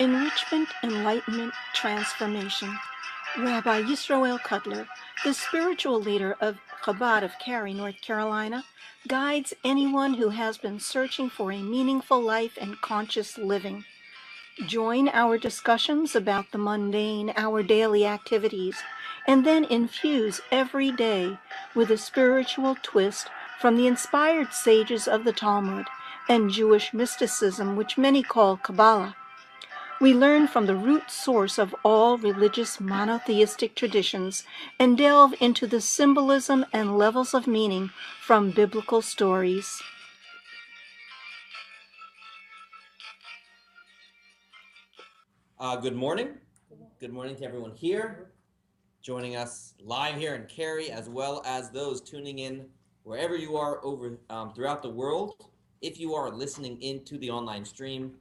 Enrichment, Enlightenment, Transformation. Rabbi Yisroel Cotlar, the spiritual leader of Chabad of Cary, North Carolina, guides anyone who has been searching for a meaningful life and conscious living. Join our discussions about the mundane, our daily activities, and then infuse every day with a spiritual twist from the inspired sages of the Talmud and Jewish mysticism, which many call Kabbalah. We learn from the root source of all religious monotheistic traditions and delve into the symbolism and levels of meaning from biblical stories. Good morning. Good morning to everyone here, joining us live here in Cary, as well as those tuning in wherever you are over throughout the world. If you are listening into the online stream,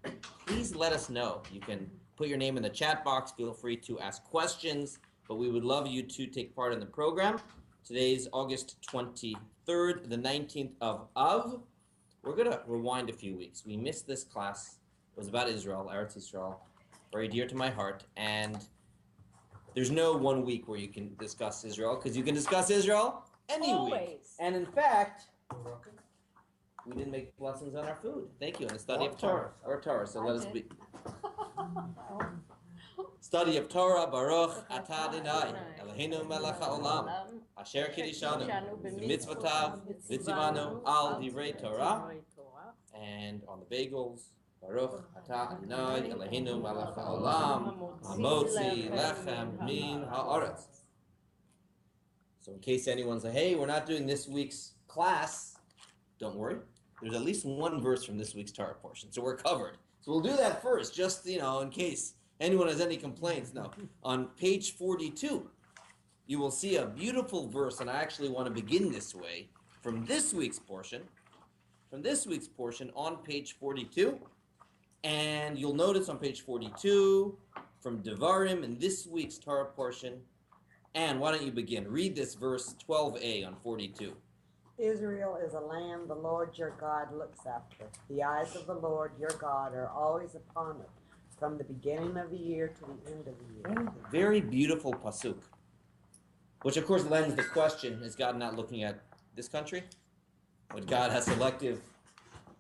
please let us know. You can put your name in the chat box. Feel free to ask questions, but we would love you to take part in the program. Today's August 23rd, the 19th of Av. We're going to rewind a few weeks. We missed this class. It was about Israel, Eretz Yisrael, very dear to my heart. And there's no 1 week where you can discuss Israel, because you can discuss Israel any week. And in fact, we didn't make blessings on our food. Thank you. And the study of Torah. Or Torah. So let us be. Study of Torah. Baruch atah Adonai Eloheinu melech haolam asher kiddushanu b'mitzvotav v'tzivanu al divrei Torah. And on the bagels, Baruch atah Adonai Eloheinu melech haolam hamotzi lechem min haaretz. So in case anyone's like, hey, we're not doing this week's class, don't worry. There's at least one verse from this week's Torah portion, so we're covered. So we'll do that first, just, in case anyone has any complaints. No, on page 42, you will see a beautiful verse, and I actually want to begin this way, from this week's portion on page 42. And you'll notice on page 42, from Devarim in this week's Torah portion. And why don't you begin? Read this verse 12a on 42. Israel is a land the Lord your God looks after. The eyes of the Lord your God are always upon it, from the beginning of the year to the end of the year. Very beautiful pasuk, which of course lends the question, is God not looking at this country? Would God have selective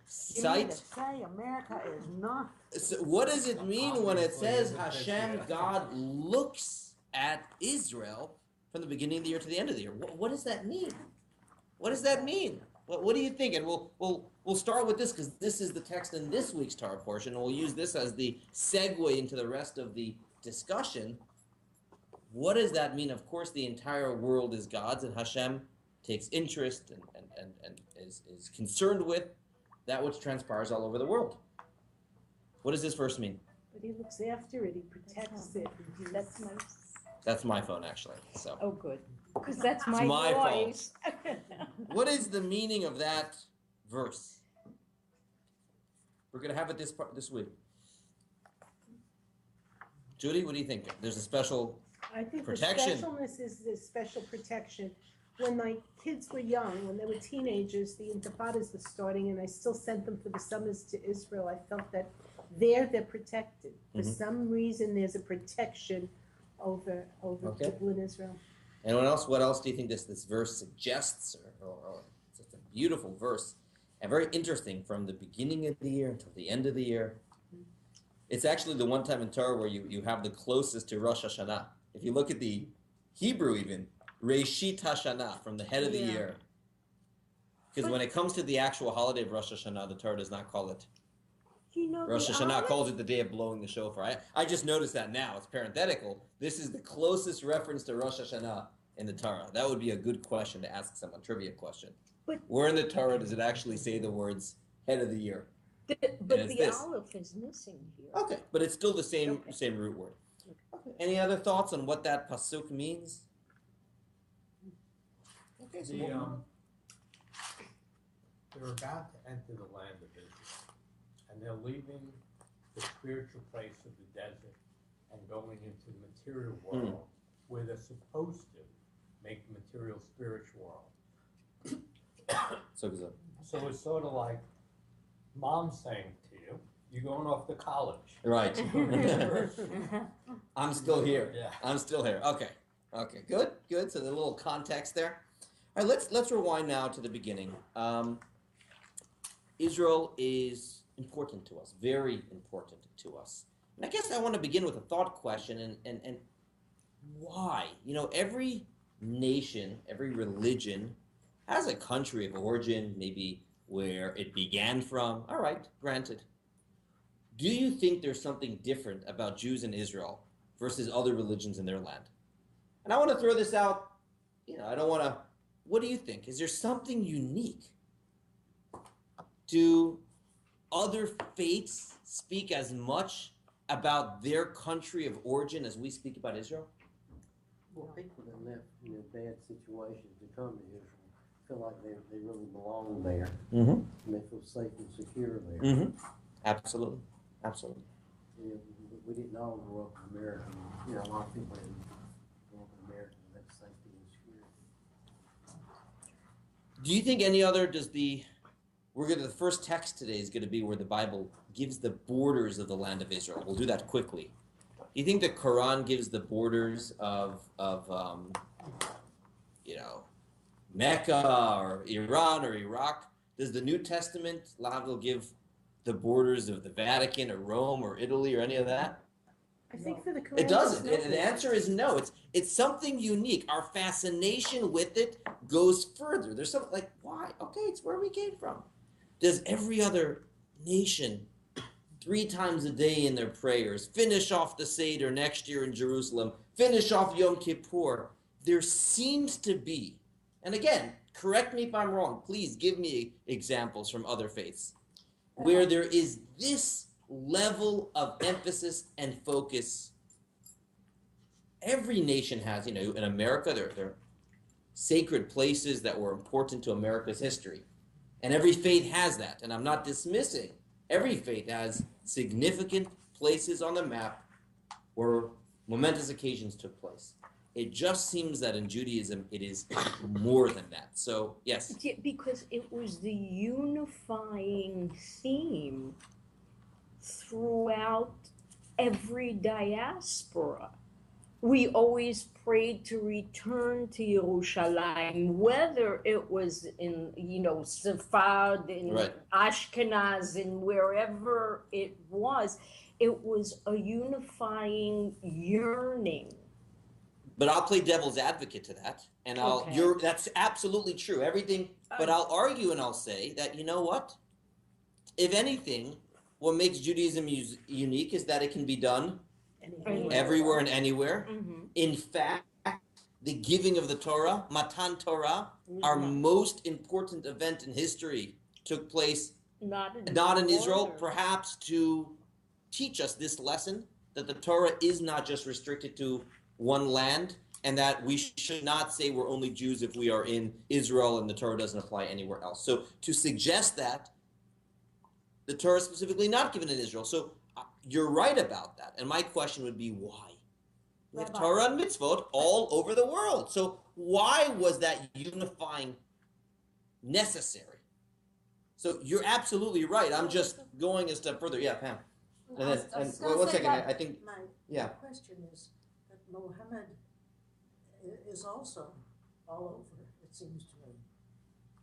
sight? You mean to say America is not? So what does it mean when it says Hashem, God, looks at Israel from the beginning of the year to the end of the year? What does that mean? What does that mean? What do you think? And we'll start with this, because this is the text in this week's Torah portion, and we'll use this as the segue into the rest of the discussion. What does that mean? Of course, the entire world is God's, and Hashem takes interest and is concerned with that which transpires all over the world. What does this verse mean? But he looks after it. He protects it. That's my phone, actually. So. Oh, good. Because that's my fault. voice. What is the meaning of that verse? We're going to have it this week. Judy, what do you think? There's a special protection. The specialness is the special protection. When my kids were young, when they were teenagers, the Intifadas were starting, and I still sent them for the summers to Israel. I felt that they're protected. For some reason, there's a protection over people in Israel. Anyone else? What else do you think this verse suggests? Or it's just a beautiful verse, and very interesting from the beginning of the year until the end of the year. It's actually the one time in Torah where you have the closest to Rosh Hashanah. If you look at the Hebrew even, Reshit Hashanah, from the head of the year. Because when it comes to the actual holiday of Rosh Hashanah, the Torah does not call it. Rosh Hashanah calls it the day of blowing the shofar. I just noticed that now. It's parenthetical. This is the closest reference to Rosh Hashanah in the Torah. That would be a good question to ask someone, trivia question. But where in the Torah does it actually say the words head of the year? But the aleph is missing here. Okay, but it's still the same root word. Okay. Any other thoughts on what that pasuk means? Okay, so they're about to enter the land of Israel, and they're leaving the spiritual place of the desert and going into the material world, where they're supposed to make the material spiritual world. So it's sort of like mom saying to you, You're going off to college. Right. I'm still here. Yeah. I'm still here. Okay. Okay. Good. Good. So the little context there. All right. Let's rewind now to the beginning. Israel is important to us. Very important to us. And I guess I want to begin with a thought question and why? You know, every nation, every religion has a country of origin, maybe where it began from. All right, granted. Do you think there's something different about Jews in Israel versus other religions in their land? And I want to throw this out, you know, I don't want to, what do you think? Is there something unique? Do other faiths speak as much about their country of origin as we speak about Israel? Well, people that live in a bad situation to come to Israel feel like they really belong there. Mm-hmm. And they feel safe and secure there. Mm-hmm. Absolutely. Absolutely. You know, we didn't all grow up in America. You know, a lot of people didn't grow up in America with that safety and security. Do you think any other the first text today is going to be where the Bible gives the borders of the land of Israel. We'll do that quickly. Do you think the Quran gives the borders of Mecca or Iran or Iraq? Does the New Testament give the borders of the Vatican or Rome or Italy or any of that? I think for the Quran, It doesn't. it's The answer is no. It's something unique. Our fascination with it goes further. There's something like, why? Okay, it's where we came from. Does every other nation 3 times a day in their prayers finish off the Seder next year in Jerusalem, finish off Yom Kippur? There seems to be, and again, correct me if I'm wrong, please give me examples from other faiths, where there is this level of emphasis and focus. Every nation has, in America, there are sacred places that were important to America's history. And every faith has that. And I'm not dismissing. Every faith has significant places on the map where momentous occasions took place. It just seems that in Judaism, it is more than that. So, yes. Yeah, because it was the unifying theme throughout every diaspora. We always prayed to return to Yerushalayim, whether it was in, Sepharad, in Right. Ashkenaz, in wherever it was a unifying yearning. But I'll play devil's advocate to that. And Okay. that's absolutely true. Everything, but I'll argue and I'll say that, you know what? If anything, what makes Judaism unique is that it can be done everywhere and anywhere. Mm-hmm. In fact, the giving of the Torah, Matan Torah, our most important event in history, took place Not in Israel, order. perhaps to teach us this lesson, that the Torah is not just restricted to one land, and that we should not say we're only Jews if we are in Israel and the Torah doesn't apply anywhere else. So to suggest that the Torah is specifically not given in Israel. So you're right about that. And my question would be, why? We have Torah and mitzvot all over the world. So why was that unifying necessary? So you're absolutely right. I'm just going a step further. Yeah, Pam. And then, one second. I think, My question is that Muhammad is also all over, it seems to me.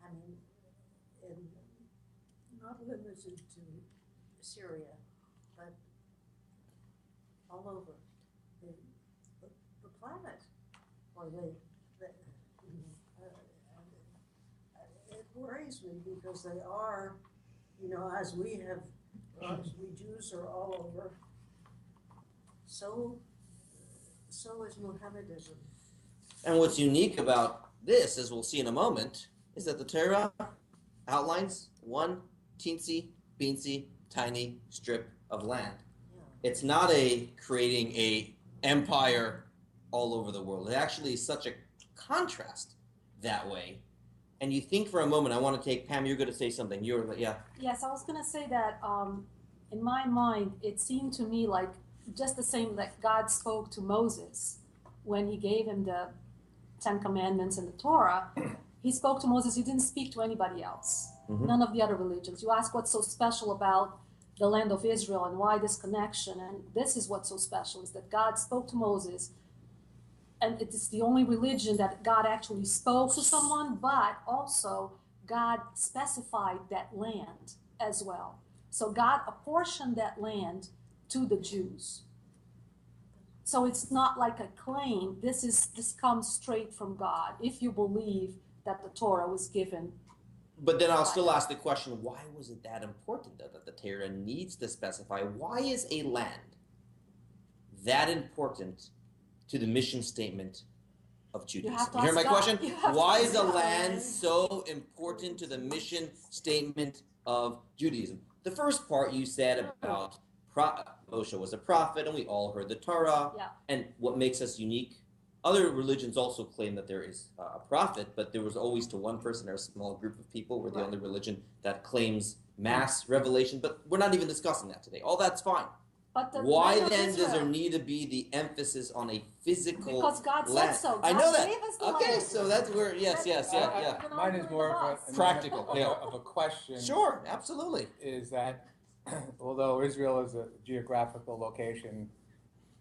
I mean, not limited to Syria, but all over the planet. Or it worries me because they are, as we Jews are all over, so is Mohammedanism. and what's unique about this, as we'll see in a moment, is that the Torah outlines one teensy, beansy, tiny strip of land. Yeah. It's not creating a empire all over the world. It actually is such a contrast that way. And you think for a moment, I want to take, Pam, you're going to say something. Yes, I was going to say that in my mind, it seemed to me like just the same that God spoke to Moses when he gave him the 10 Commandments and the Torah. He spoke to Moses. He didn't speak to anybody else, Mhm. none of the other religions. You ask what's so special about the land of Israel and why this connection. And this is what's so special, is that God spoke to Moses, and it is the only religion that God actually spoke to someone, but also God specified that land as well. So God apportioned that land to the Jews. So it's not like a claim. This comes straight from God, if you believe that the Torah was given. But then I'll still ask the question, why was it that important that the Torah needs to specify? Why is a land that important to the mission statement of Judaism? You hear my question? Why is a land so important to the mission statement of Judaism? The first part you said about Moshe was a prophet, and we all heard the Torah, and what makes us unique. Other religions also claim that there is a prophet, but there was always to one person or a small group of people. We're the only religion that claims mass revelation, but we're not even discussing that today. All that's fine. But why then does there need to be the emphasis on a physical Because God land? said so. I know that. Gave us the Okay, land. so that's where, yes. Mine is more of a Practical, of a question. Sure, absolutely. Is that although Israel is a geographical location,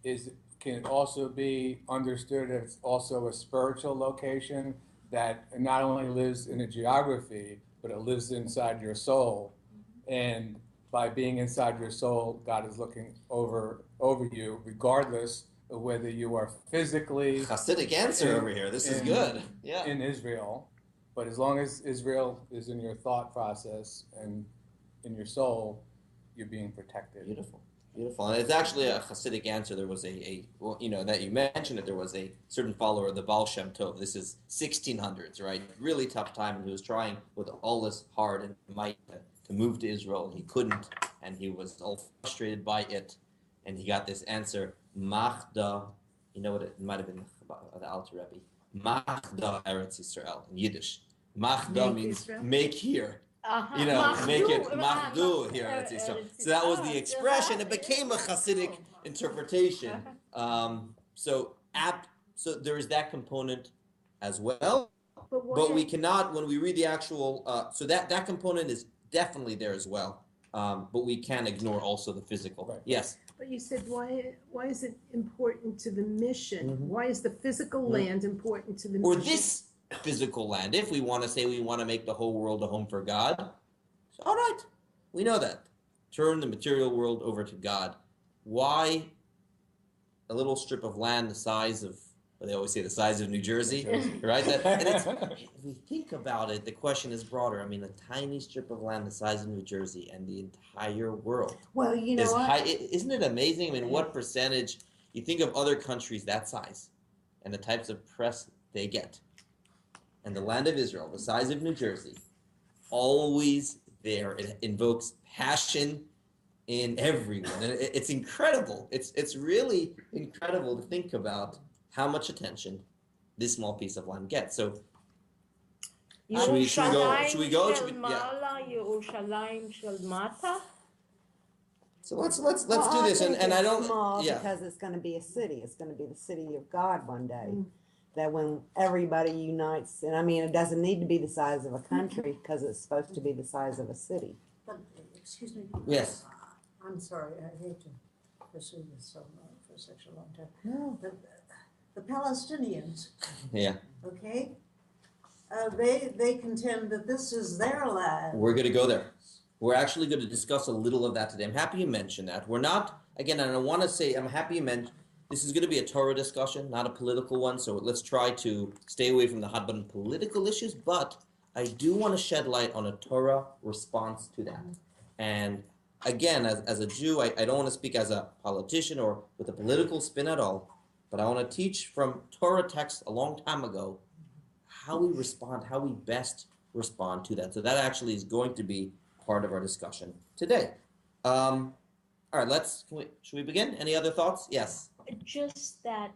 can it also be understood as also a spiritual location that not only lives in a geography, but it lives inside your soul, and by being inside your soul, God is looking over you, regardless of whether you are physically Hasidic answer over here. This is good. Yeah. In Israel, but as long as Israel is in your thought process and in your soul, you're being protected. Beautiful. And it's actually a Hasidic answer. There was well, that you mentioned it, there was a certain follower of the Baal Shem Tov. This is 1600s, right? Really tough time, and he was trying with all his heart and might to move to Israel, and he couldn't, and he was all frustrated by it, and he got this answer, Machda, you know what it might have been, the Alter Rebbe, Machda Eretz Yisrael, in Yiddish. Machda means Israel? make here. Make it Machdu here. Eretz Yisrael. So that was the expression. It became a Hasidic interpretation. So there is that component as well. But we cannot, when we read the actual, so that component is definitely there as well. But we can't ignore also the physical. Right. Yes. But you said, why is it important to the mission? Mm-hmm. Why is the physical land important to the mission? Or this physical land, if we want to say we want to make the whole world a home for God. So, all right, we know that. Turn the material world over to God. Why a little strip of land the size of, they always say the size of New Jersey, right? If we think about it, the question is broader. I mean, a tiny strip of land the size of New Jersey and the entire world. Well, you know what? Isn't it amazing? I mean, what percentage, you think of other countries that size and the types of press they get. And the land of Israel, the size of New Jersey, always there. It invokes passion in everyone. And it's incredible. It's really incredible to think about how much attention this small piece of land gets. So should we go? So let's do this. And I don't small because it's going to be a city. It's going to be the city of God one day. Mm. That when everybody unites, and I mean, it doesn't need to be the size of a country because it's supposed to be the size of a city. But, excuse me. Yes. I'm sorry, I hate to pursue this for such a long time. No. The Palestinians, yeah, okay, they contend that this is their land. We're going to go there. We're actually going to discuss a little of that today. I'm happy you mentioned that. We're not, again, and I want to say, I'm happy you mentioned, this is going to be a Torah discussion, not a political one, so let's try to stay away from the hot-button political issues, but I do want to shed light on a Torah response to that. And again, as a Jew, I don't want to speak as a politician or with a political spin at all, but I want to teach from Torah texts a long time ago how we respond, how we best respond to that. So that actually is going to be part of our discussion today. All right, should we begin? Any other thoughts? Yes. Just that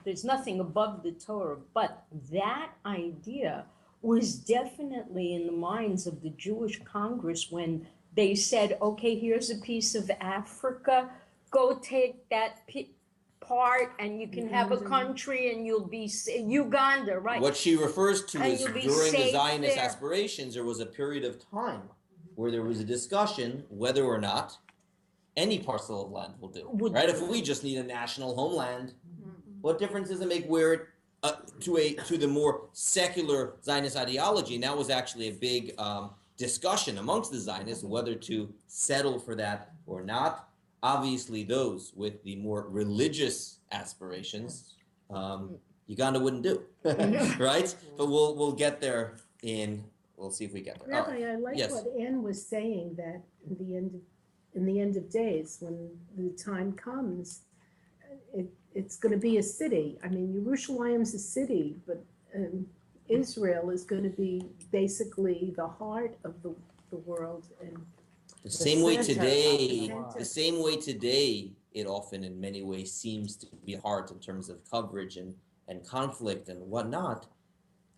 there's nothing above the Torah, but that idea was definitely in the minds of the Jewish Congress when they said, okay, here's a piece of Africa, go take that part and you can have a country and you'll be Uganda, right? What she refers to and is during the Zionist aspirations, there was a period of time where there was a discussion whether or not any parcel of land will do, Would right? do. If we just need a national homeland, what difference does it make where it to the more secular Zionist ideology? And that was actually a big discussion amongst the Zionists whether to settle for that or not. Obviously, those with the more religious aspirations, Uganda wouldn't do, right? But we'll get there we'll see if we get there. All right. Rabbi, I like Yes. what Ann was saying, that in the end of days, when the time comes, it's going to be a city. I mean, Yerushalayim's a city, but Israel is going to be basically the heart of the world. And The same way center today, of the same way today, it often in many ways seems to be hard in terms of coverage and conflict and whatnot.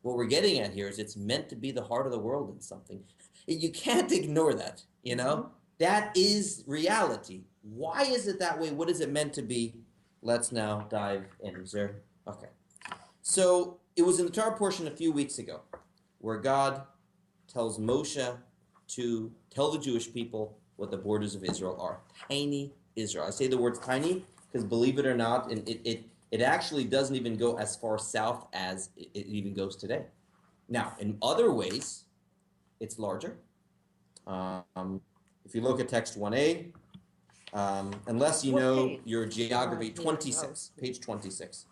What we're getting at here is it's meant to be the heart of the world in something. You can't ignore that, you know? That is reality. Why is it that way? What is it meant to be? Let's now dive in. Is there? Okay. So it was in the Torah portion a few weeks ago where God tells Moshe to tell the Jewish people what the borders of Israel are. Tiny Israel. I say the words tiny because, believe it or not, and it actually doesn't even go as far south as it even goes today. Now, in other ways, it's larger. If you look at text 1a, unless you What know page? your geography, Right here. 26, page 26.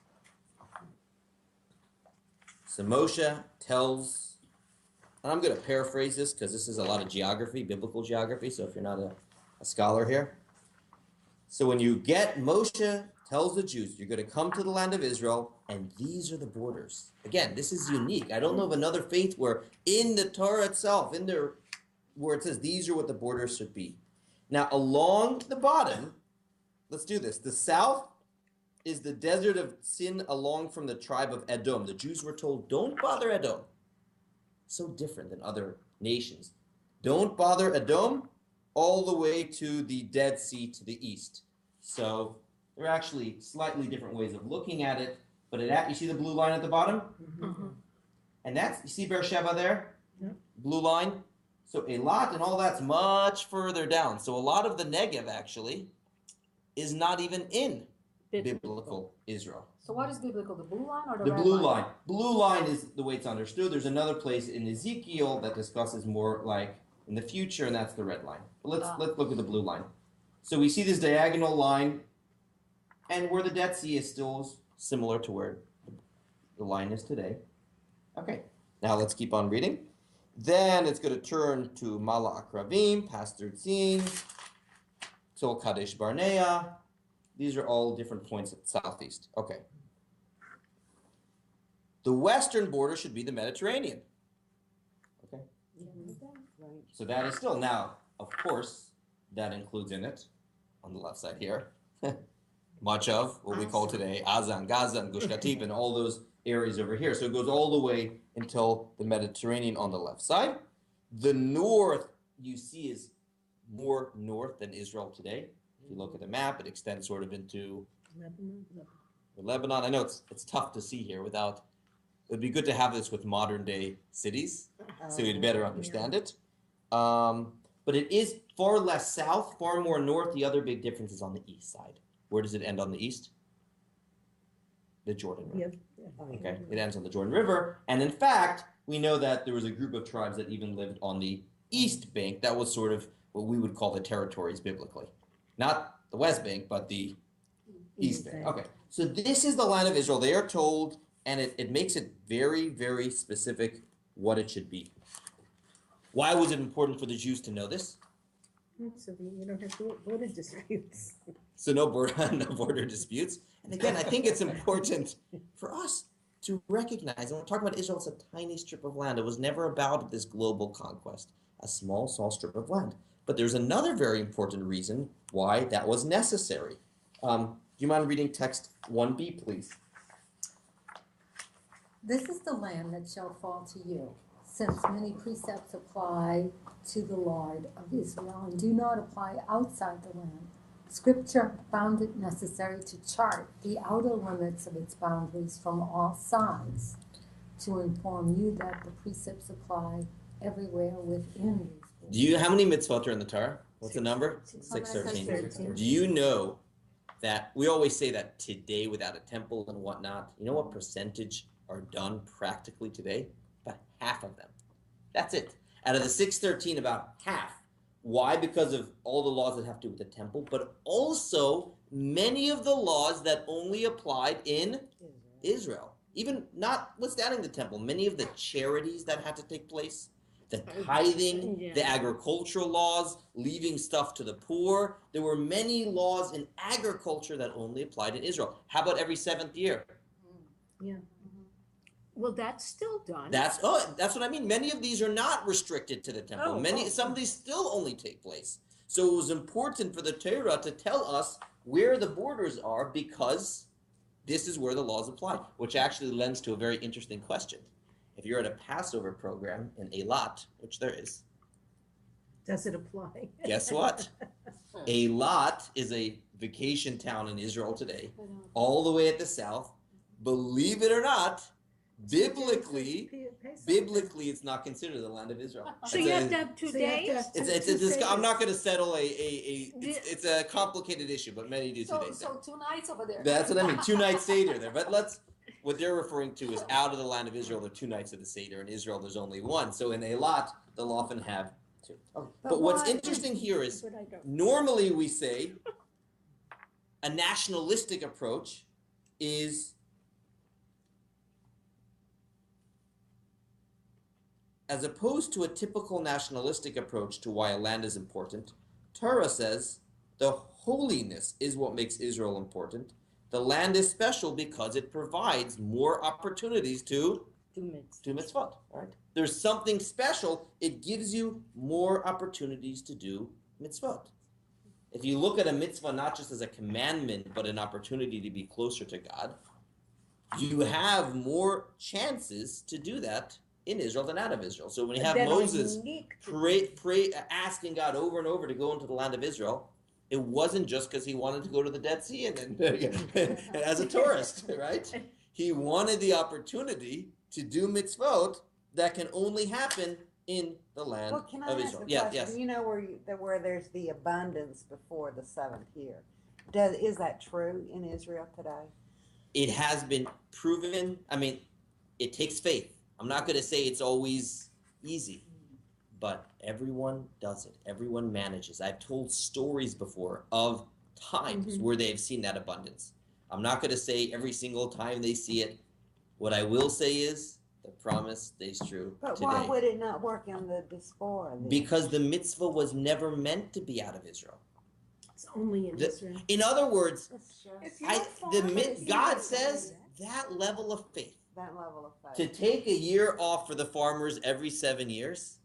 So Moshe tells, and I'm going to paraphrase this because this is a lot of geography, biblical geography, so if you're not a scholar here. So when you get, Moshe tells the Jews, you're going to come to the land of Israel, and these are the borders. Again, this is unique. I don't know of another faith where in the Torah itself, where it says these are what the borders should be. Now, along the bottom, let's do this. The south is the desert of Sin along from the tribe of Edom. The Jews were told, don't bother Edom. So different than other nations. Don't bother Edom all the way to the Dead Sea to the east. So there are actually slightly different ways of looking at it. But you see the blue line at the bottom? And you see Beersheba there? Yep. Blue line? So Eilat and all that's much further down. So a lot of the Negev actually is not even in biblical Israel. So what is biblical, the blue line or the The red blue line. Blue line is the way it's understood. There's another place in Ezekiel that discusses more like in the future, and that's the red line. But let's look at the blue line. So we see this diagonal line, and where the Dead Sea is still similar to where the line is today. Okay, now let's keep on reading. Then it's going to turn to Mala Akravim, past Tzin, till Kadesh Barnea. These are all different points at southeast. Okay. The western border should be the Mediterranean. Okay. Right. So that is still now, of course, that includes in it, on the left side here, much of what we call today Azan, Gaza, and Gush Katif, and all those areas over here. So it goes all the way until the Mediterranean on the left side. The north, you see, is more north than Israel today. If you look at the map, it extends sort of into Lebanon. I know it's tough to see here without. It would be good to have this with modern day cities, so you'd better understand it. But it is far less south, far more north. The other big difference is on the east side. Where does it end on the east? The Jordan River. Okay, it ends on the Jordan River. And in fact, we know that there was a group of tribes that even lived on the east bank. That was sort of what we would call the territories biblically. Not the west bank, but the east bank. Okay, so this is the land of Israel. They are told, and it makes it very, very specific what it should be. Why was it important for the Jews to know this? So you don't have border disputes. So no border disputes. And again, I think it's important for us to recognize, and we're talking about Israel, it's a tiny strip of land. It was never about this global conquest, a small strip of land. But there's another very important reason why that was necessary. Do you mind reading text 1b, please? This is the land that shall fall to you, since many precepts apply to the Lord of Israel and do not apply outside the land. Scripture found it necessary to chart the outer limits of its boundaries from all sides to inform you that the precepts apply everywhere within these How many mitzvot are in the Torah? What's the number? 613. 613. Do you know that we always say that today without a temple and whatnot, you know what percentage are done practically today? About half of them. That's it. Out of the 613, about half. Why? Because of all the laws that have to do with the temple, but also many of the laws that only applied in Israel. Even notwithstanding the temple, many of the charities that had to take place, the tithing, the agricultural laws, leaving stuff to the poor. There were many laws in agriculture that only applied in Israel. How about every 7th year? Yeah. Well, that's still done. That's what I mean. Many of these are not restricted to the temple. Some of these still only take place. So it was important for the Torah to tell us where the borders are, because this is where the laws apply, which actually lends to a very interesting question. If you're at a Passover program in Eilat, which there is, Does it apply? guess what? Eilat is a vacation town in Israel today, all the way at the south. Believe it or not, biblically, it's not considered the land of Israel. So you have to have 2 days? I'm not going to settle it's a complicated issue, but many do 2 days. So 2 nights over there. That's what I mean, 2 nights Seder there. But what they're referring to is out of the land of Israel, there are 2 nights of the Seder. In Israel, there's only 1. So in Eilat, they'll often have 2. But what's interesting here is, normally we say a nationalistic approach is, as opposed to a typical nationalistic approach to why a land is important, Torah says the holiness is what makes Israel important. The land is special because it provides more opportunities to do mitzvot. Right? There's something special. It gives you more opportunities to do mitzvot. If you look at a mitzvah not just as a commandment, but an opportunity to be closer to God, you have more chances to do that in Israel than out of Israel. So when you have Moses asking God over and over to go into the land of Israel, it wasn't just because he wanted to go to the Dead Sea and as a tourist, right? He wanted the opportunity to do mitzvot that can only happen in the land Well, can I of ask Israel. a Yeah, question? yes. You know where there's the abundance before the 7th year. Is that true in Israel today? It has been proven. I mean, it takes faith. I'm not going to say it's always easy, but everyone does it. Everyone manages. I've told stories before of times where they have seen that abundance. I'm not going to say every single time they see it. What I will say is the promise stays true But today. why would it not work on the diaspora then? Because the mitzvah was never meant to be out of Israel. It's only in Israel. In other words, It's God says that level of faith, that level of to faith. take a year off for the farmers every 7 years,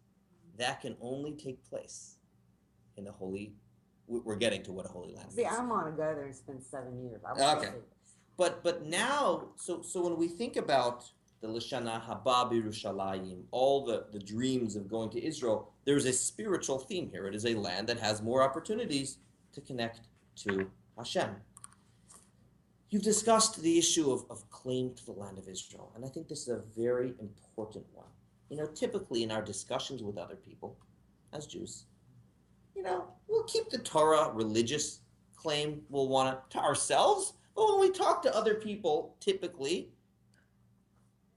that can only take place in the holy. We're getting to what a holy land is. See, I want to go there and spend 7 years. Okay. But now, so when we think about the Lashana Haba B'Yerushalayim, all the dreams of going to Israel, there's a spiritual theme here. It is a land that has more opportunities to connect to Hashem. You've discussed the issue of claim to the land of Israel, and I think this is a very important one. You know, typically in our discussions with other people, as Jews, you know, we'll keep the Torah religious claim, we'll want it to ourselves, but when we talk to other people, typically,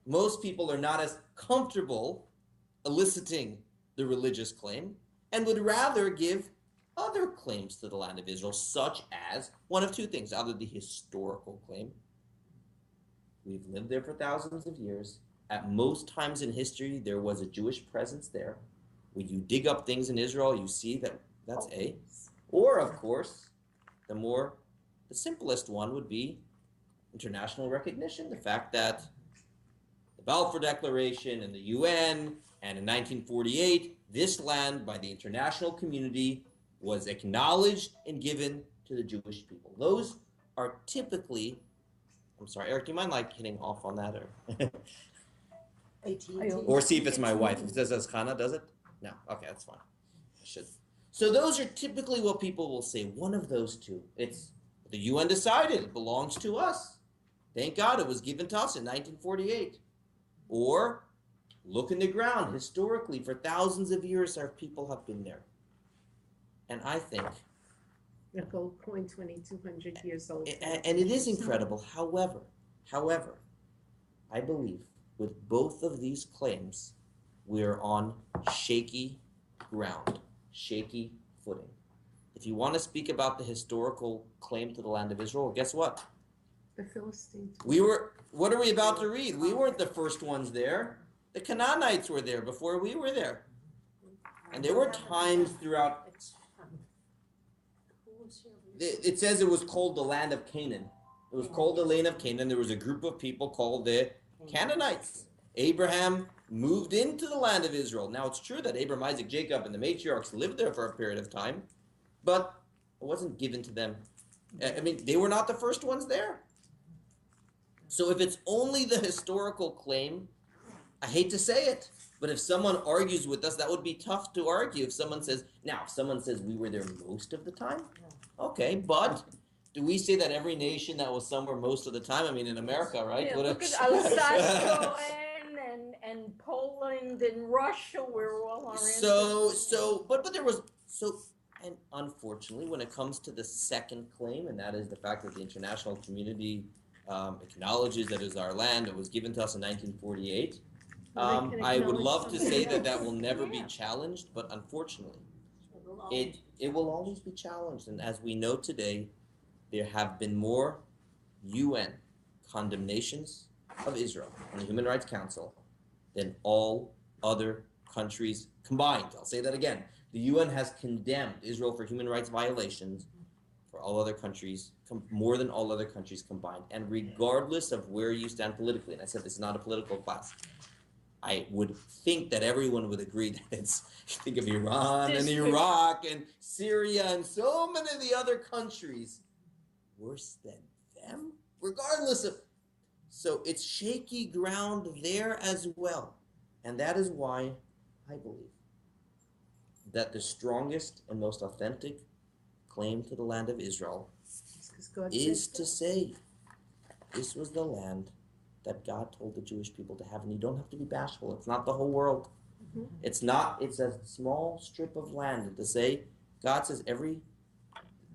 most people are not as comfortable eliciting the religious claim and would rather give other claims to the land of Israel, such as one of two things. Either the historical claim, we've lived there for thousands of years. At most times in history, there was a Jewish presence there. When you dig up things in Israel, you see that's A. Or, of course, the simplest one would be international recognition. The fact that the Balfour Declaration and the UN, and in 1948, this land by the international community was acknowledged and given to the Jewish people. Those are typically, I'm sorry, Eric, do you mind hitting off on that, or see if it's my wife? If it says Chana, does it? No. Okay, that's fine. I should. So those are typically what people will say. One of those two. It's the UN decided it belongs to us. Thank God it was given to us in 1948. Or look in the ground. Historically, for thousands of years, our people have been there. And I think, A gold coin 2,200 years old. and it is incredible. However, I believe with both of these claims, we're on shaky ground, shaky footing. If you want to speak about the historical claim to the land of Israel, guess what? The Philistines. What are we about to read? We weren't the first ones there. The Canaanites were there before we were there. And there were times throughout, it says it was called the land of Canaan. It was called the land of Canaan. There was a group of people called the Canaanites. Abraham moved into the land of Israel. Now it's true that Abraham, Isaac, Jacob, and the matriarchs lived there for a period of time, but it wasn't given to them. I mean, they were not the first ones there. So if it's only the historical claim, I hate to say it, but if someone argues with us, that would be tough to argue. If someone says we were there most of the time, okay, but do we say that every nation that was somewhere most of the time? I mean, in America, right? Yeah, look at Alsace and Poland and Russia, where all our and unfortunately, when it comes to the second claim, and that is the fact that the international community acknowledges that it is our land, it was given to us in 1948. I would love to say that will never be challenged, but unfortunately, it will always be challenged. And as we know today, there have been more UN condemnations of Israel in the Human Rights Council than all other countries combined. I'll say that again. The UN has condemned Israel for human rights violations for all other countries, more than all other countries combined. And regardless of where you stand politically, and I said this is not a political class, I would think that everyone would agree that it's, think of Iran and Iraq and Syria and so many of the other countries, worse than them, regardless of. So it's shaky ground there as well. And that is why I believe that the strongest and most authentic claim to the land of Israel is to say this was the land that God told the Jewish people to have. And you don't have to be bashful. It's not the whole world. Mm-hmm. It's a small strip of land. And to say, God says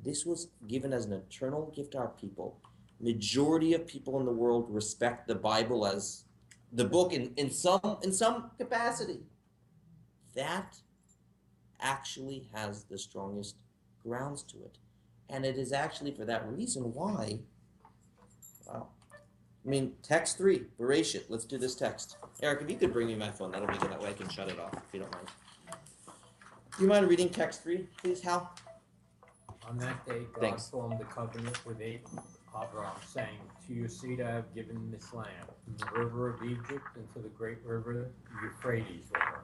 this was given as an eternal gift to our people. Majority of people in the world respect the Bible as the book in some capacity. That actually has the strongest grounds to it. And it is actually for that reason why, text 3, Bereshit. Let's do this text. Eric, if you could bring me my phone, that'll be good. That way I can shut it off, if you don't mind. Do you mind reading text 3, please, Hal? On that day, God formed the covenant with Abraham, saying, to your seed I have given this land, from the river of Egypt into the great river, the Euphrates River,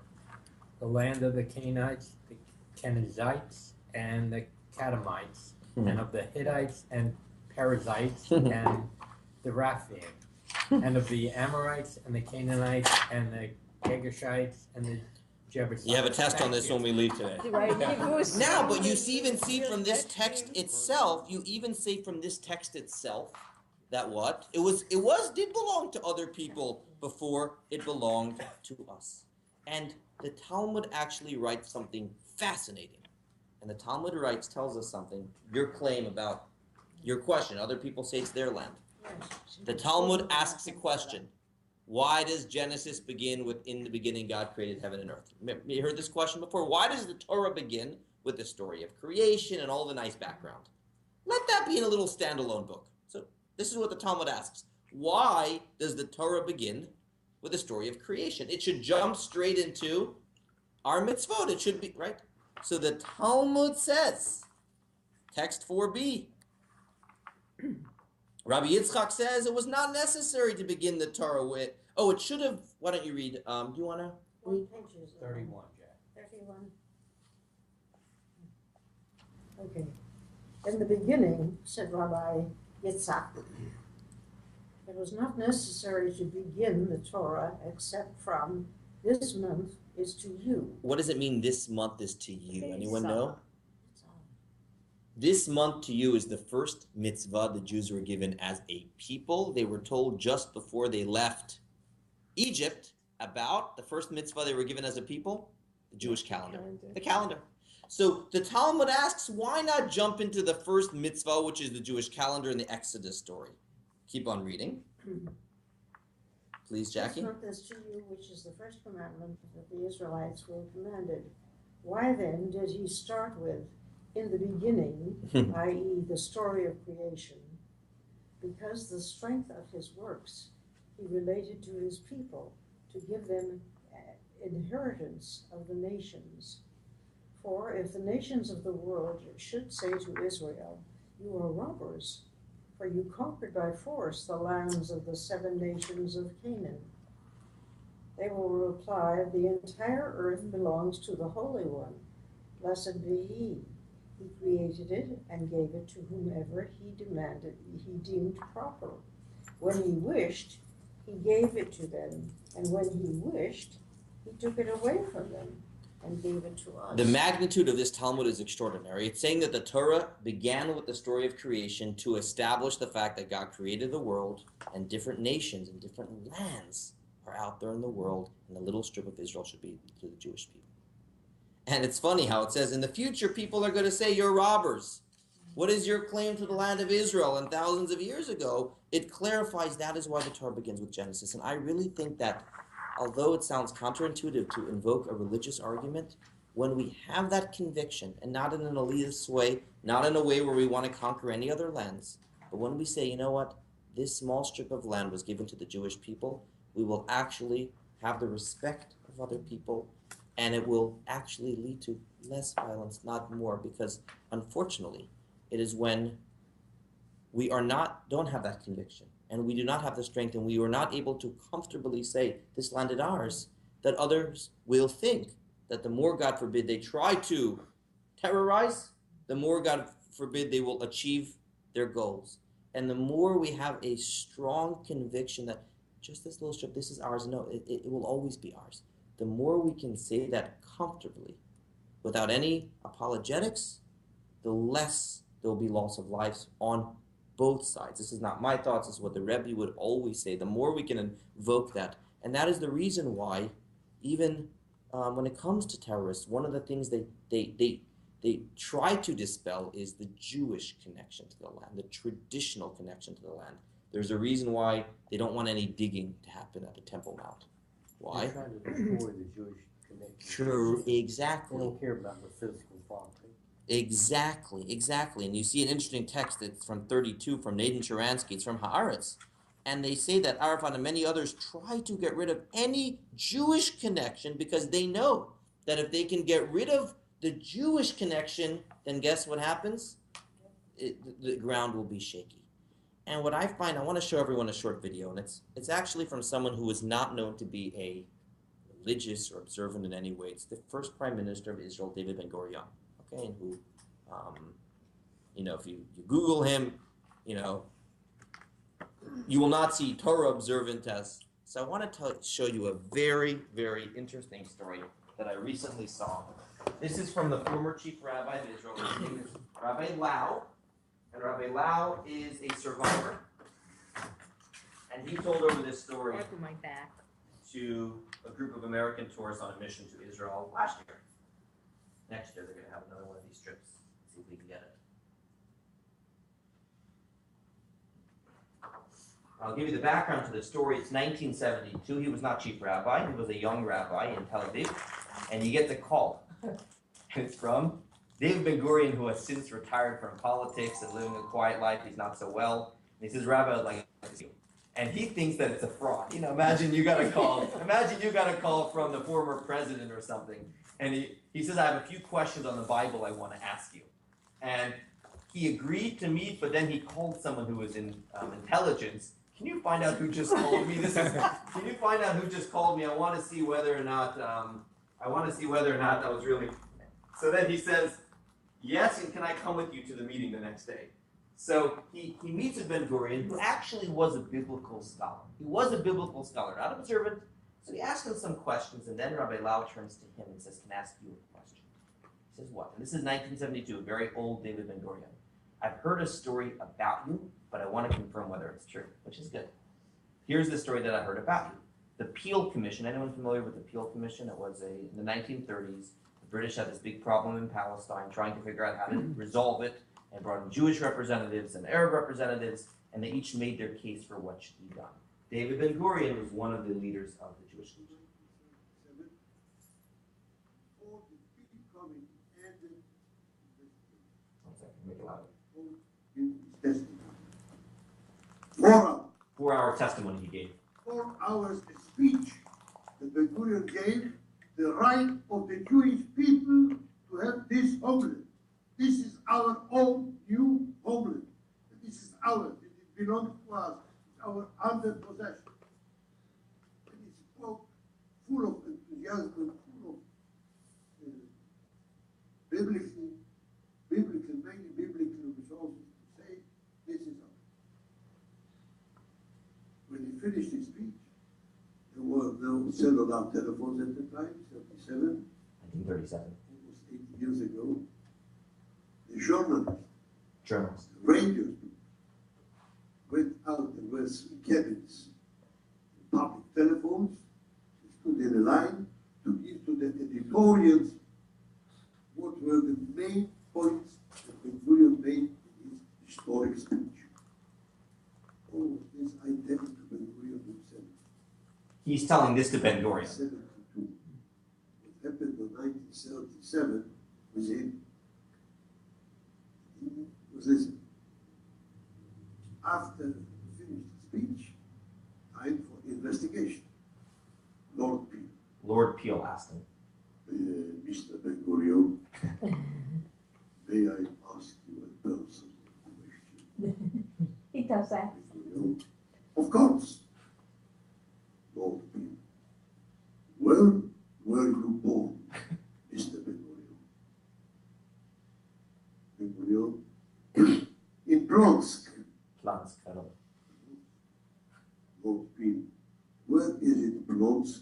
the land of the Canaanites, the Kenizzites, and the Kadamites, and of the Hittites and Perizzites, and the Raphaim, and of the Amorites, and the Canaanites, and the Girgashites, and the Jebusites. You have a test on this when we leave today. Right. Now, but you even see from this text itself, that what? It did belong to other people before it belonged to us. And the Talmud actually writes something fascinating. And the Talmud tells us something, your claim about your question. Other people say it's their land. The Talmud asks a question. Why does Genesis begin with, in the beginning God created heaven and earth? You heard this question before? Why does the Torah begin with the story of creation and all the nice background? Let that be in a little standalone book. So this is what the Talmud asks. Why does the Torah begin with the story of creation? It should jump straight into our mitzvot. It should be, right? So the Talmud says, text 4b, Rabbi Yitzchak says it was not necessary to begin the Torah with, it should have, why don't you read, do you want to read? 31, Jack. 31. Okay. In the beginning, said Rabbi Yitzchak, it was not necessary to begin the Torah except from this month is to you. What does it mean this month is to you? Anyone know? This month to you is the first mitzvah the Jews were given as a people. They were told just before they left Egypt, about the first mitzvah they were given as a people? The Jewish calendar. The calendar. So the Talmud asks, why not jump into the first mitzvah, which is the Jewish calendar in the Exodus story? Keep on reading. Please, Jackie. This month is to you, which is the first commandment that the Israelites were commanded. Why then did he start with, in the beginning, i.e. the story of creation? Because the strength of his works he related to his people to give them inheritance of the nations. For if the nations of the world should say to Israel, you are robbers, for you conquered by force the lands of the 7 nations of Canaan, they will reply, the entire earth belongs to the Holy One. Blessed be he. He created it and gave it to whomever he deemed proper. When he wished, he gave it to them, and when he wished, he took it away from them and gave it to us. The magnitude of this Talmud is extraordinary. It's saying that the Torah began with the story of creation to establish the fact that God created the world, and different nations and different lands are out there in the world, and the little strip of Israel should be to the Jewish people. And it's funny how it says in the future people are going to say you're robbers. What is your claim to the land of Israel? And thousands of years ago, it clarifies that is why the Torah begins with Genesis. And I really think that although it sounds counterintuitive to invoke a religious argument, when we have that conviction, and not in an elitist way, not in a way where we want to conquer any other lands, but when we say, you know what, this small strip of land was given to the Jewish people, we will actually have the respect of other people, and it will actually lead to less violence, not more, because unfortunately, it is when we don't have that conviction, and we do not have the strength, and we are not able to comfortably say, this land is ours, that others will think that the more, God forbid, they try to terrorize, the more, God forbid, they will achieve their goals. And the more we have a strong conviction that just this little strip, this is ours, no, it will always be ours. The more we can say that comfortably, without any apologetics, the less there will be loss of lives on both sides. This is not my thoughts, this is what the Rebbe would always say. The more we can invoke that. And that is the reason why, even when it comes to terrorists, one of the things they try to dispel is the Jewish connection to the land, the traditional connection to the land. There's a reason why they don't want any digging to happen at the Temple Mount. Why? They're trying to destroy the Jewish connection. Sure, exactly. They don't care about the physical property. Exactly. And you see an interesting text that's from 32 from Nathan Sharansky. It's from Haaretz. And they say that Arafat and many others try to get rid of any Jewish connection because they know that if they can get rid of the Jewish connection, then guess what happens? The ground will be shaky. And what I find, I want to show everyone a short video, and it's actually from someone who is not known to be a religious or observant in any way. It's the first Prime Minister of Israel, David Ben-Gurion, okay, and who, if you Google him, you will not see Torah observant as. So I want to show you a very, very interesting story that I recently saw. This is from the former chief rabbi of Israel. His name is Rabbi Lau. And Rabbi Lau is a survivor. And he told over this story to a group of American tourists on a mission to Israel last year. Next year, they're going to have another one of these trips. See if we can get it. I'll give you the background to the story. It's 1972. He was not chief rabbi. He was a young rabbi in Tel Aviv. And you get the call. It's from David Ben-Gurion, who has since retired from politics and living a quiet life. He's not so well. And he says, Rabbi, I'd like to see you. And he thinks that it's a fraud. Imagine you got a call. From the former president or something. And he says, I have a few questions on the Bible I want to ask you. And he agreed to meet, but then he called someone who was in intelligence. Can you find out who just called me? Can you find out who just called me? I want to see whether or not that was really. So then he says, yes, and can I come with you to the meeting the next day? So he meets with Ben-Gurion, who actually was a biblical scholar. He was a biblical scholar, not observant. So he asks him some questions, and then Rabbi Lau turns to him and says, can I ask you a question? He says, what? And this is 1972, a very old David Ben-Gurion. I've heard a story about you, but I want to confirm whether it's true, which is good. Here's the story that I heard about you. the Peel Commission. Anyone familiar with the Peel Commission? It was in the 1930s. The British had this big problem in Palestine, trying to figure out how to resolve it, and brought in Jewish representatives and Arab representatives, and they each made their case for what should be done. David Ben-Gurion was one of the leaders of the Jewish Commission. One second, make it louder. 4-hour testimony he gave. 4 hours speech that Ben-Gurion gave the right of the Jewish people to have this homeland. This is our own new homeland. This is ours. It belongs to us. It's our under possession. And he spoke full of enthusiasm, full of many biblical resources to say this is ours. When he finished his speech, there were no cellular telephones at the time, 1937. almost 80 years ago. The journalists, radio went out. There were 3 cabins, public telephones. They stood in a line to give to the editorials what were the main points that Ben-Gurion made in his historic speech. All of this I tell to Ben-Gurion himself. He's telling this to Ben-Gurion. 1972. What happened in 1937 was him. He was listening. After he finished the speech, time for investigation. Lord Peel asked him. Mr. Ben-Gurion, may I ask you a personal question? He does that. Ben-Gurion, of course. Lord Peel, where were you born, Mr. Ben-Gurion? Ben-Gurion, in Bronx. Lord Peel, where is it Bronx?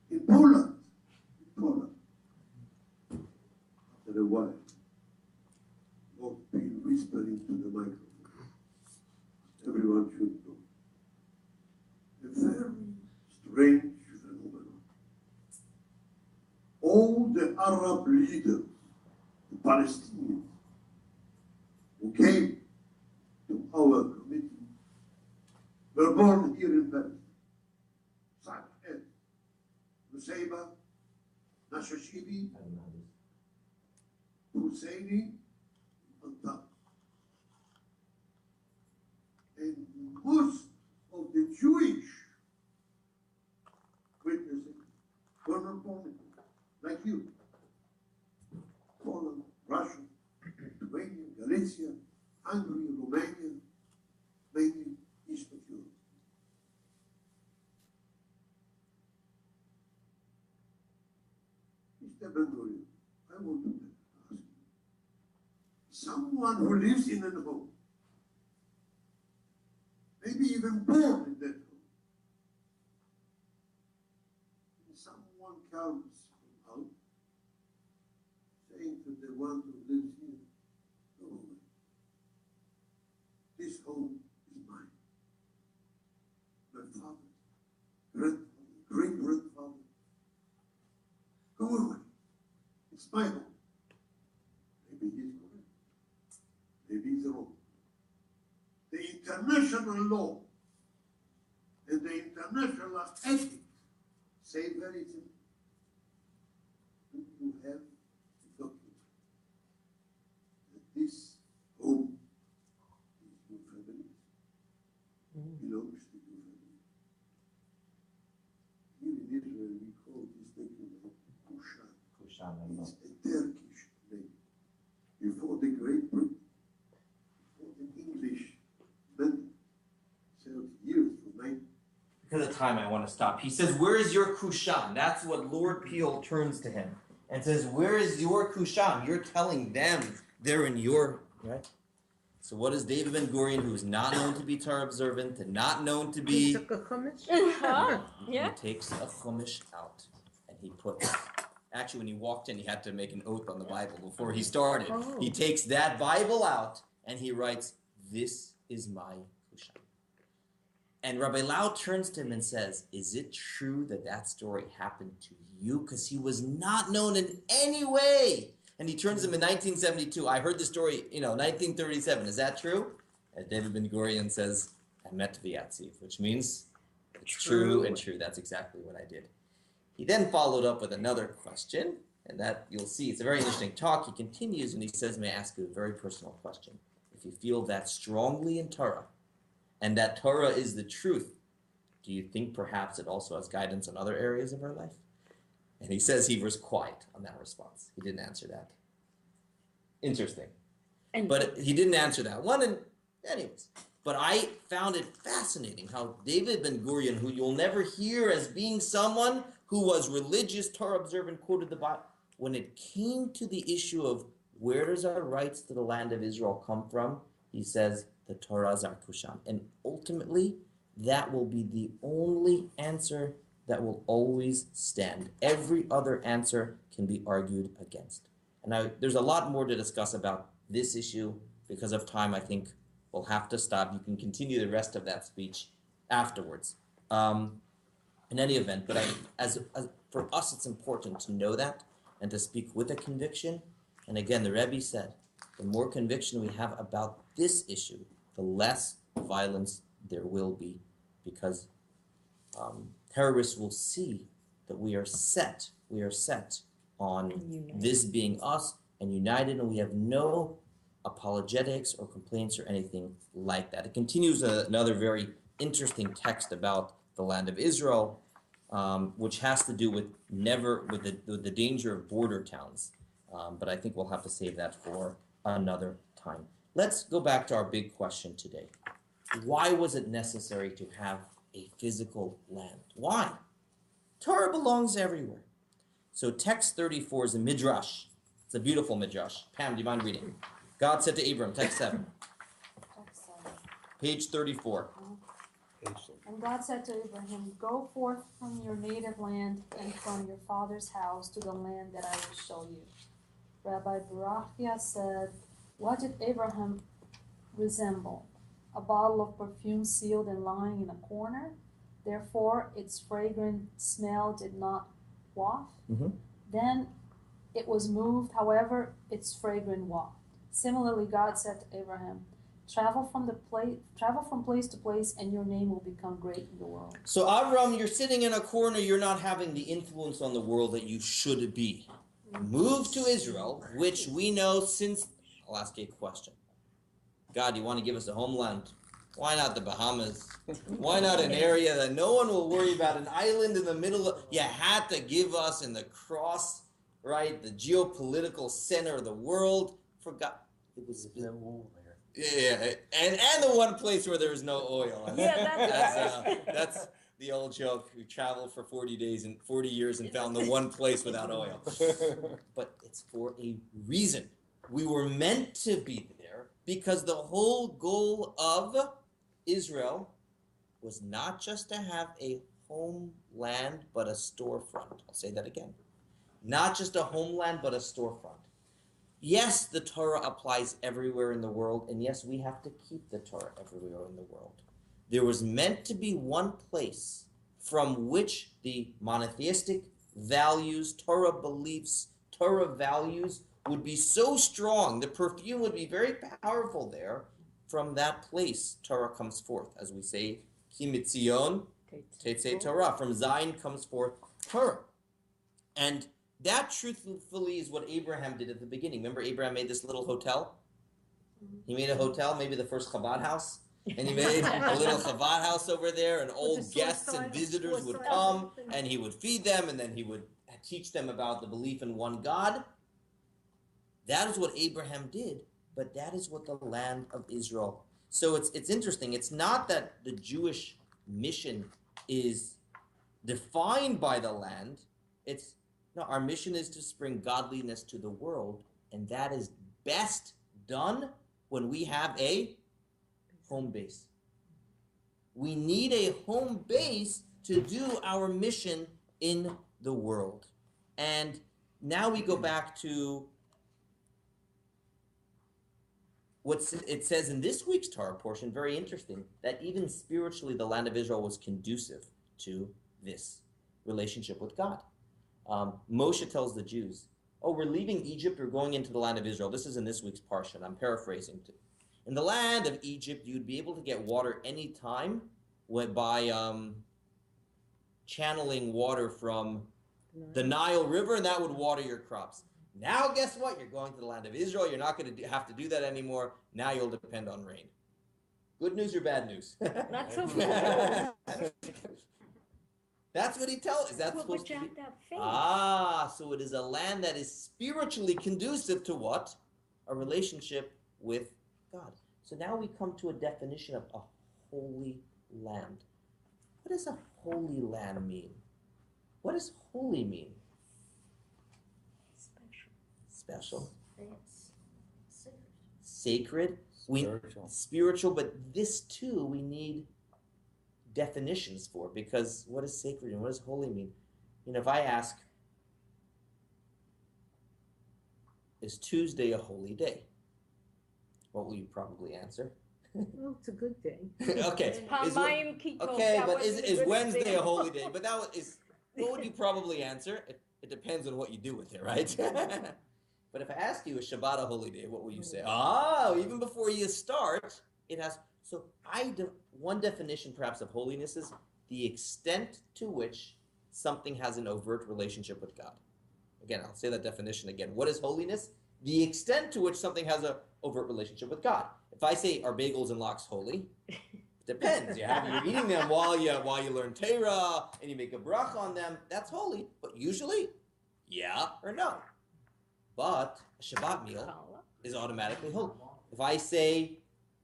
In Poland. After a while, Lord Peel whispered into the microphone. Everyone should know. A very strange phenomenon. All the Arab leaders, the Palestinians, who came to our committee, were born here in Paris. Such as Nusayba, Nashashibi, Husseini, and Tal. And most of the Jewish witnesses were not born here, like you. Poland, Russia, Lithuania, Galicia, Hungary, Romania, mainly East of Europe. Mr. Ben-Gurion, I want to ask you, someone who lives in a home, maybe even born in that home, and someone comes from out, saying to the one who lives here, go away. This home is mine. My father, grandfather, great-grandfather. Go away. It's my home. Maybe he's correct. Maybe he's wrong. The international law and the international ethics say very simple. You have a document that this home is your family, belongs to your family. Here in Israel, we call this document Kushan. It's a Turkish name. Before the Great Britain, before the English men, 30 years from 9. Because of time, I want to stop. He says, where is your Kushan? That's what Lord Peel turns to him and says, where is your Kushan? You're telling them they're in your, right? So what is David Ben-Gurion, who is not known to be Torah observant and not known to be... He took a chumash? Yeah. He takes a chumash out and he puts... Actually, when he walked in, he had to make an oath on the Bible before he started. Oh. He takes that Bible out and he writes, this is my Kushan. And Rabbi Lau turns to him and says, is it true that that story happened to you? Because he was not known in any way. And he turns to him in 1972. I heard the story, 1937. Is that true? And David Ben-Gurion says, Emet v'yatziv, which means it's true and true. That's exactly what I did. He then followed up with another question, and that you'll see. It's a very interesting talk. He continues, and he says, may I ask you a very personal question? If you feel that strongly in Torah, and that Torah is the truth, do you think perhaps it also has guidance in other areas of our life? And he says he was quiet on that response. He didn't answer that. Interesting. But he didn't answer that one, and anyways. But I found it fascinating how David Ben-Gurion, who you'll never hear as being someone who was religious, Torah observant, quoted the Bible, when it came to the issue of where does our rights to the land of Israel come from, he says, the Torah is our kushan. And ultimately, that will be the only answer that will always stand. Every other answer can be argued against. And now, there's a lot more to discuss about this issue. Because of time, I think we'll have to stop. You can continue the rest of that speech afterwards. In any event, but as for us, it's important to know that and to speak with a conviction. And again, the Rebbe said, the more conviction we have about this issue, the less violence there will be, because terrorists will see that we are set on this being us and united, and we have no apologetics or complaints or anything like that. It continues another very interesting text about the land of Israel, which has to do with the danger of border towns. But I think we'll have to save that for another time. Let's go back to our big question today. Why was it necessary to have a physical land? Why? Torah belongs everywhere. So text 34 is a midrash. It's a beautiful midrash. Pam, do you mind reading? God said to Abram, text 7. Page 34. And God said to Abraham, go forth from your native land and from your father's house to the land that I will show you. Rabbi Barachia said, what did Abraham resemble? A bottle of perfume sealed and lying in a corner? Therefore, its fragrant smell did not waft. Then it was moved, however, its fragrant waft. Similarly, God said to Abraham, travel from place to place, and your name will become great in the world. So, Avram, you're sitting in a corner, you're not having the influence on the world that you should be. Move to Israel, which we know since... I'll ask you a question. God, you want to give us a homeland? Why not the Bahamas? Why not an area that no one will worry about, an island in the middle of... You had to give us in the cross, right? The geopolitical center of the world. Forgot. It was no oil there. Yeah, and the one place where there is no oil. That's the old joke. We traveled for 40 years and found the one place without oil. But it's for a reason. We were meant to be there because the whole goal of Israel was not just to have a homeland, but a storefront. I'll say that again. Not just a homeland, but a storefront. Yes, the Torah applies everywhere in the world, and yes, we have to keep the Torah everywhere in the world. There was meant to be one place from which the monotheistic values, Torah beliefs, Torah values would be so strong, the perfume would be very powerful there. From that place, Torah comes forth, as we say, Ki mitzion tetzei Torah. From Zion comes forth Torah. And that, truthfully, is what Abraham did at the beginning. Remember, Abraham made this little hotel? He made a hotel, maybe the first Chabad house. And he made a little Chabad house over there, and old guests and visitors would come, and he would feed them, and then he would teach them about the belief in one God. That is what Abraham did, but that is what the land of Israel. So it's interesting. It's not that the Jewish mission is defined by the land. No, our mission is to bring godliness to the world, and that is best done when we have a home base. We need a home base to do our mission in the world. And now we go back to it says in this week's Torah portion, very interesting, that even spiritually the land of Israel was conducive to this relationship with God. Moshe tells the Jews, oh, we're leaving Egypt, we're going into the land of Israel. This is in this week's portion. I'm paraphrasing. In the land of Egypt, you'd be able to get water any time by channeling water from the Nile River, and that would water your crops. Now, guess what? You're going to the land of Israel. You're not going to have to do that anymore. Now you'll depend on rain. Good news or bad news? Not so good. That's what he tells us. That's Well, supposed but you to be. have to have faith. Ah, so it is a land that is spiritually conducive to what? A relationship with God. So now we come to a definition of a holy land. What does a holy land mean? What does holy mean? Special. Sacred. Spiritual, but this too we need definitions for, because what is sacred and what does holy mean? You know, if I ask, is Tuesday a holy day? What will you probably answer? Well, it's a good day. Okay. Okay, but is Wednesday a holy day? But what would you probably answer? It depends on what you do with it, right? But if I ask you, is Shabbat a holy day, what will you say? Oh, even before you start, it has. So one definition perhaps of holiness is the extent to which something has an overt relationship with God. Again, I'll say that definition again. What is holiness? The extent to which something has an overt relationship with God. If I say, are bagels and lox holy? It depends. You're eating them while you learn Torah and you make a bracha on them. That's holy. But usually, yeah or no. But a Shabbat meal is automatically holy. If I say,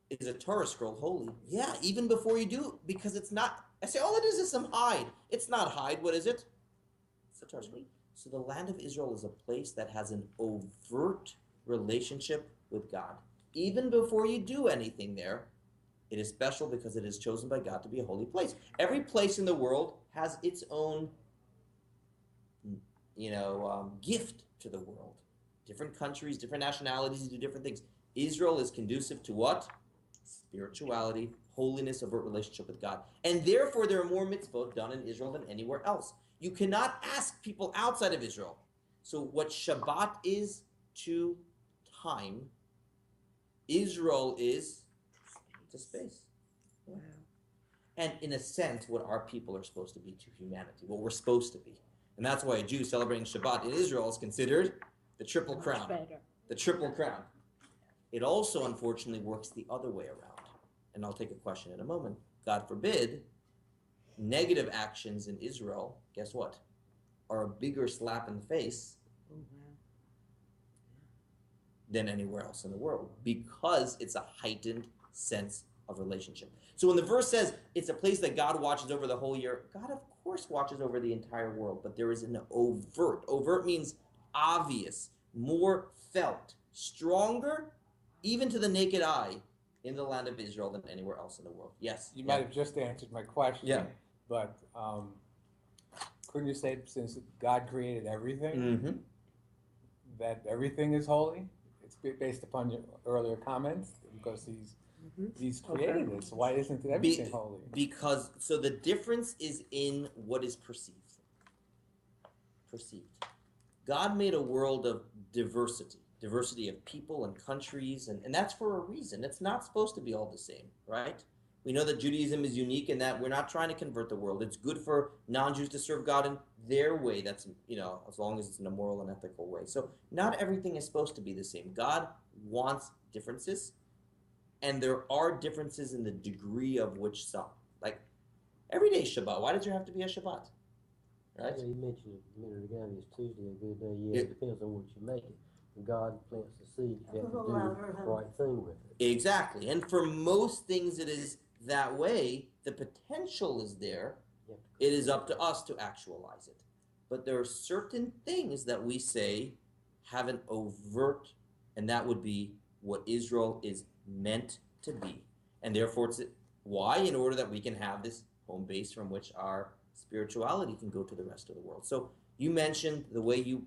is a Torah scroll holy? Yeah, even before you do, because it's not. I say, all it is some hide. It's not hide. What is it? It's a Torah scroll. So the land of Israel is a place that has an overt relationship with God. Even before you do anything there, it is special because it is chosen by God to be a holy place. Every place in the world has its own, gift to the world. Different countries, different nationalities do different things. Israel is conducive to what? Spirituality, holiness, overt relationship with God. And therefore, there are more mitzvot done in Israel than anywhere else. You cannot ask people outside of Israel. So what Shabbat is to time, Israel is to space. Wow. And in a sense, what our people are supposed to be to humanity, what we're supposed to be. And that's why a Jew celebrating Shabbat in Israel is considered the triple crown. The triple crown. It also, unfortunately, works the other way around. And I'll take a question in a moment. God forbid, negative actions in Israel, guess what? Are a bigger slap in the face than anywhere else in the world, because it's a heightened sense of relationship. So when the verse says it's a place that God watches over the whole year, God of course watches over the entire world, but there is an overt. Overt means obvious, more felt, stronger, even to the naked eye, in the land of Israel than anywhere else in the world. Yes? You might have just answered my question. Yeah. But couldn't you say, since God created everything, that everything is holy? It's based upon your earlier comments, because he's created it. So why isn't everything holy? Because, so the difference is in what is perceived. God made a world of diversity of people and countries, and that's for a reason. It's not supposed to be all the same, right? We know that Judaism is unique in that we're not trying to convert the world. It's good for non-Jews to serve God in their way. That's, as long as it's in a moral and ethical way. So not everything is supposed to be the same. God wants differences, and there are differences in the degree of which some. Like, every day is Shabbat. Why does there have to be a Shabbat? Right? Yeah, you mentioned it a minute ago, is Tuesday a good day? Yeah, it depends on what you make it. When God plants the seed, you have to do the right thing with it. Exactly. And for most things it is that way. The potential is there. It is up to us to actualize it. But there are certain things that we say have an overt, and that would be what Israel is meant to be. And therefore, it's why? In order that we can have this home base from which our spirituality can go to the rest of the world. So you mentioned the way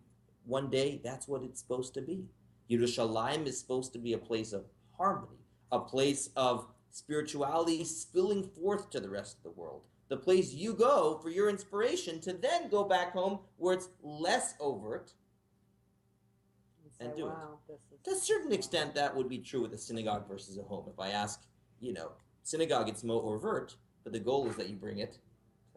one day, that's what it's supposed to be. Yerushalayim is supposed to be a place of harmony, a place of spirituality spilling forth to the rest of the world, the place you go for your inspiration to then go back home where it's less overt and do it. To a certain extent, that would be true with a synagogue versus a home. If I ask, synagogue, it's more overt, but the goal is that you bring it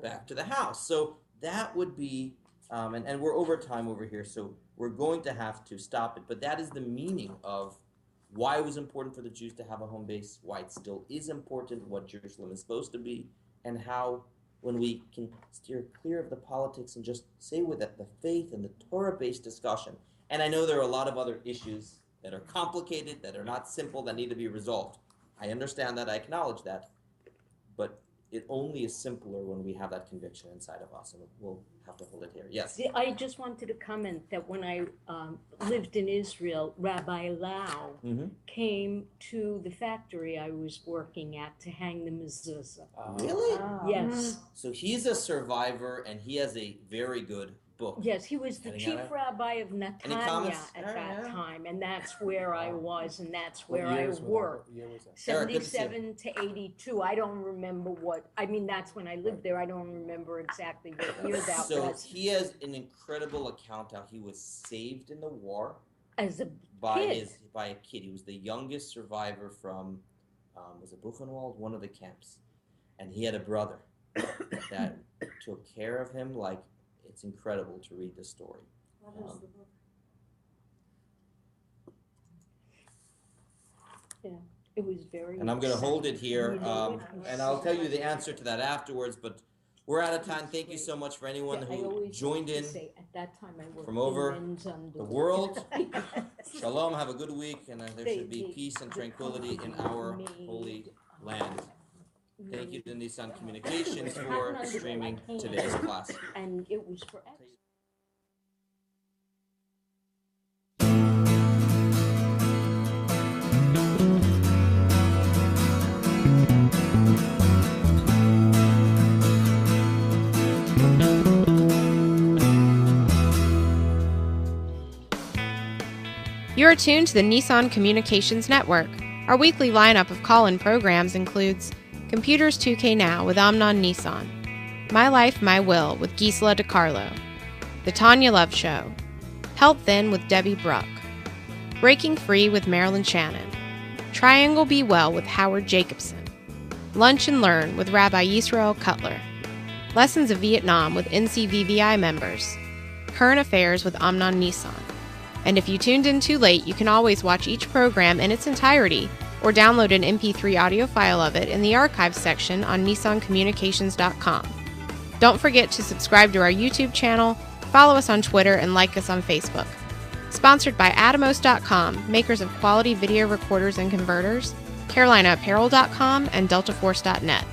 back to the house. So that would be, and we're over time over here, so we're going to have to stop it. But that is the meaning of why it was important for the Jews to have a home base, why it still is important, what Jerusalem is supposed to be, and how when we can steer clear of the politics and just say with it the faith and the Torah-based discussion. And I know there are a lot of other issues that are complicated, that are not simple, that need to be resolved. I understand that, I acknowledge that, but it only is simpler when we have that conviction inside of us, and we'll have to hold it here. Yes? I just wanted to comment that when I lived in Israel, Rabbi Lau came to the factory I was working at to hang the mezuzah. Really? Yes. So he's a survivor, and he has a very good book. Yes, he was the chief rabbi of Netanya comments? at that time, and that's where I was, and that's What where I year was worked. What year was that? 77 to 82. I don't remember that's when I lived there. I don't remember exactly what year that So was. he has an incredible account how he was saved in the war As a by kid. a kid. He was the youngest survivor from was it Buchenwald, one of the camps, and he had a brother that took care of him. Like, it's incredible to read the story. What is the book? Yeah, it was very. And I'm going to hold it here, You know it? and I'll tell you the answer to that afterwards. But we're out of time. Thank you so much for anyone I who always joined like in to say, at that time I worked from in over men's underwear. the world. Shalom. Have a good week, and there should be peace and tranquility in our holy land. Thank you to Nissan Communications for streaming today's class. And it was forever. You're tuned to the Nissan Communications Network. Our weekly lineup of call-in programs includes Computers 2K Now with Amnon Nissan, My Life, My Will with Gisela DiCarlo, The Tanya Love Show, Health Then with Debbie Bruck, Breaking Free with Marilyn Shannon, Triangle Be Well with Howard Jacobson, Lunch and Learn with Rabbi Yisroel Cotlar, Lessons of Vietnam with NCVVI members, Current Affairs with Amnon Nissan. And if you tuned in too late, you can always watch each program in its entirety or download an MP3 audio file of it in the archives section on nissancommunications.com. Don't forget to subscribe to our YouTube channel, follow us on Twitter, and like us on Facebook. Sponsored by Atomos.com, makers of quality video recorders and converters, CarolinaApparel.com, and DeltaForce.net.